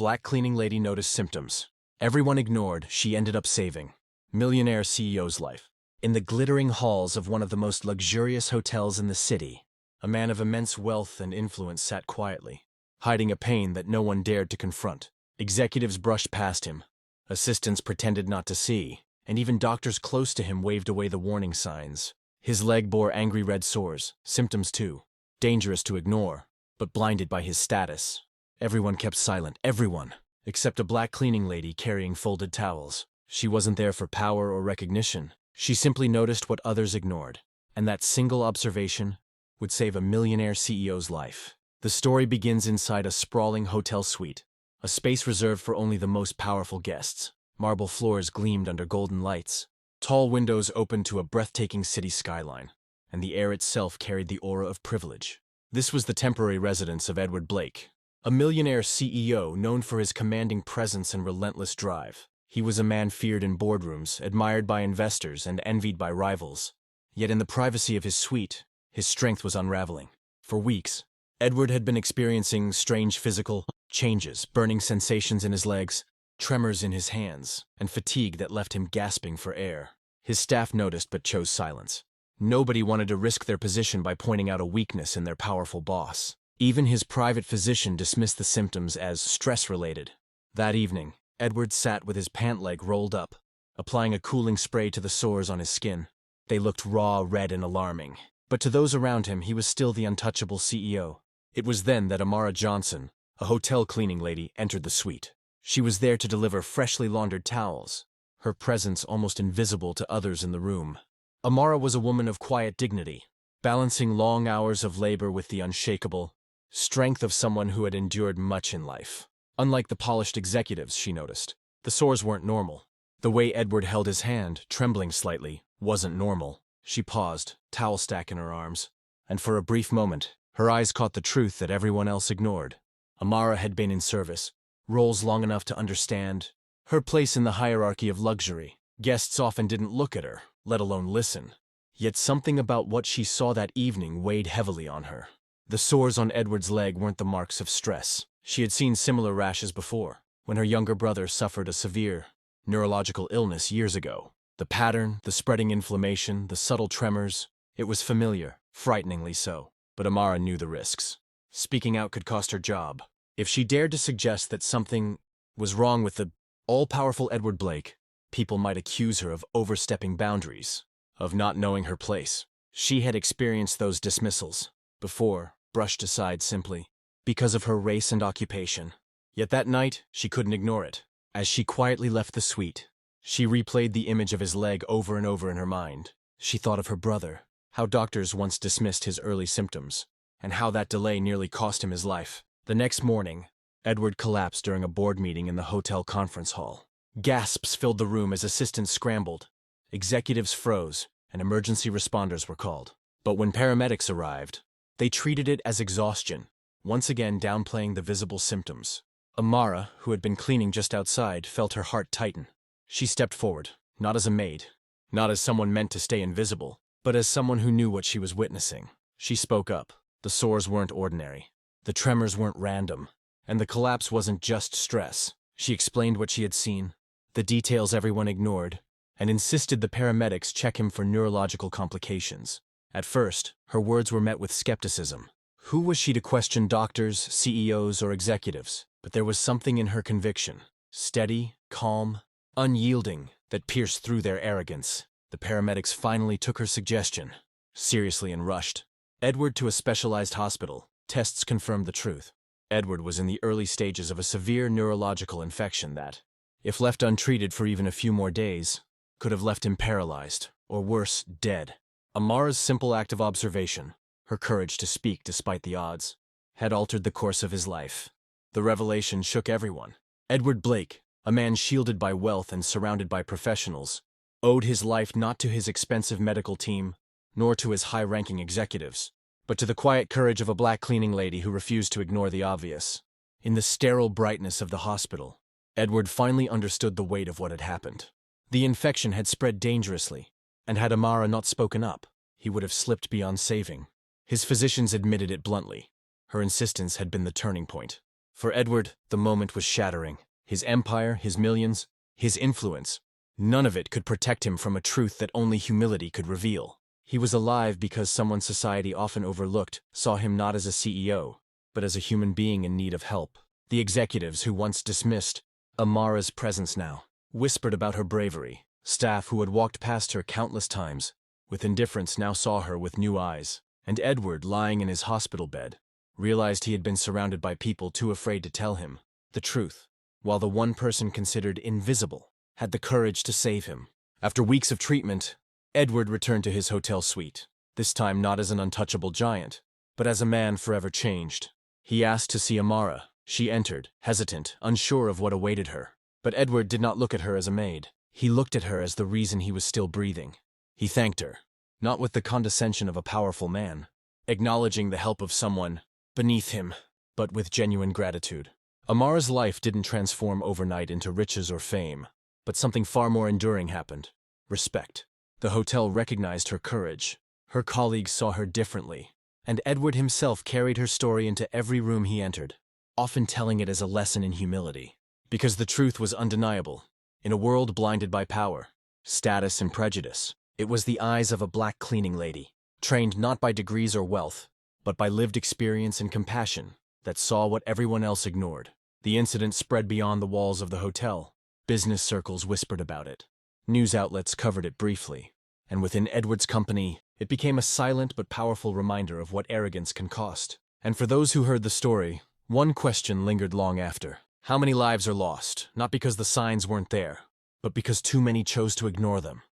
black cleaning lady noticed symptoms. Everyone ignored, she ended up saving. Millionaire CEO's life. In the glittering halls of one of the most luxurious hotels in the city, a man of immense wealth and influence sat quietly, hiding a pain that no one dared to confront. Executives brushed past him. Assistants pretended not to see, and even doctors close to him waved away the warning signs. His leg bore angry red sores, symptoms too, dangerous to ignore, but blinded by his status. Everyone kept silent, everyone, except a black cleaning lady carrying folded towels. She wasn't there for power or recognition. She simply noticed what others ignored, and that single observation would save a millionaire CEO's life. The story begins inside a sprawling hotel suite, a space reserved for only the most powerful guests. Marble floors gleamed under golden lights. Tall windows opened to a breathtaking city skyline, and the air itself carried the aura of privilege. This was the temporary residence of Edward Blake, a millionaire CEO known for his commanding presence and relentless drive. He was a man feared in boardrooms, admired by investors, and envied by rivals. Yet in the privacy of his suite, his strength was unraveling. For weeks, Edward had been experiencing strange physical changes, burning sensations in his legs, tremors in his hands, and fatigue that left him gasping for air. His staff noticed but chose silence. Nobody wanted to risk their position by pointing out a weakness in their powerful boss. Even his private physician dismissed the symptoms as stress-related. That evening, Edward sat with his pant leg rolled up, applying a cooling spray to the sores on his skin. They looked raw, red, and alarming. But to those around him, he was still the untouchable CEO. It was then that Amara Johnson, a hotel cleaning lady, entered the suite. She was there to deliver freshly laundered towels, her presence almost invisible to others in the room. Amara was a woman of quiet dignity, balancing long hours of labor with the unshakable strength of someone who had endured much in life. Unlike the polished executives, she noticed, the sores weren't normal. The way Edward held his hand, trembling slightly, wasn't normal. She paused, towel stack in her arms, and for a brief moment, her eyes caught the truth that everyone else ignored. Amara had been in service, roles long enough to understand her place in the hierarchy of luxury. Guests often didn't look at her, let alone listen. Yet something about what she saw that evening weighed heavily on her. The sores on Edward's leg weren't the marks of stress. She had seen similar rashes before, when her younger brother suffered a severe neurological illness years ago. The pattern, the spreading inflammation, the subtle tremors, it was familiar, frighteningly so. But Amara knew the risks. Speaking out could cost her job. If she dared to suggest that something was wrong with the all-powerful Edward Blake, people might accuse her of overstepping boundaries, of not knowing her place. She had experienced those dismissals before, brushed aside simply because of her race and occupation. Yet that night, she couldn't ignore it. As she quietly left the suite, she replayed the image of his leg over and over in her mind. She thought of her brother, how doctors once dismissed his early symptoms, and how that delay nearly cost him his life. The next morning, Edward collapsed during a board meeting in the hotel conference hall. Gasps filled the room as assistants scrambled. Executives froze, and emergency responders were called. But when paramedics arrived, they treated it as exhaustion, once again downplaying the visible symptoms. Amara, who had been cleaning just outside, felt her heart tighten. She stepped forward, not as a maid, not as someone meant to stay invisible, but as someone who knew what she was witnessing. She spoke up. The sores weren't ordinary. The tremors weren't random. And the collapse wasn't just stress. She explained what she had seen, the details everyone ignored, and insisted the paramedics check him for neurological complications. At first, her words were met with skepticism. Who was she to question doctors, CEOs, or executives? But there was something in her conviction, steady, calm, unyielding, that pierced through their arrogance. The paramedics finally took her suggestion seriously and rushed Edward to a specialized hospital. Tests confirmed the truth. Edward was in the early stages of a severe neurological infection that, if left untreated for even a few more days, could have left him paralyzed, or worse, dead. Amara's simple act of observation, her courage to speak despite the odds, had altered the course of his life. The revelation shook everyone. Edward Blake, a man shielded by wealth and surrounded by professionals, owed his life not to his expensive medical team, nor to his high-ranking executives, but to the quiet courage of a black cleaning lady who refused to ignore the obvious. In the sterile brightness of the hospital, Edward finally understood the weight of what had happened. The infection had spread dangerously, and had Amara not spoken up, he would have slipped beyond saving. His physicians admitted it bluntly. Her insistence had been the turning point. For Edward, the moment was shattering. His empire, his millions, his influence, none of it could protect him from a truth that only humility could reveal. He was alive because someone society often overlooked saw him not as a CEO, but as a human being in need of help. The executives who once dismissed Amara's presence now whispered about her bravery. Staff who had walked past her countless times with indifference now saw her with new eyes. And Edward, lying in his hospital bed, realized he had been surrounded by people too afraid to tell him the truth, while the one person considered invisible had the courage to save him. After weeks of treatment, Edward returned to his hotel suite, this time not as an untouchable giant, but as a man forever changed. He asked to see Amara. She entered, hesitant, unsure of what awaited her. But Edward did not look at her as a maid. He looked at her as the reason he was still breathing. He thanked her, not with the condescension of a powerful man, acknowledging the help of someone beneath him, but with genuine gratitude. Amara's life didn't transform overnight into riches or fame, but something far more enduring happened: respect. The hotel recognized her courage. Her colleagues saw her differently, and Edward himself carried her story into every room he entered, often telling it as a lesson in humility. Because the truth was undeniable. In a world blinded by power, status, and prejudice, it was the eyes of a black cleaning lady, trained not by degrees or wealth, but by lived experience and compassion, that saw what everyone else ignored. The incident spread beyond the walls of the hotel. Business circles whispered about it. News outlets covered it briefly. And within Edward's company, it became a silent but powerful reminder of what arrogance can cost. And for those who heard the story, one question lingered long after. How many lives are lost, not because the signs weren't there, but because too many chose to ignore them?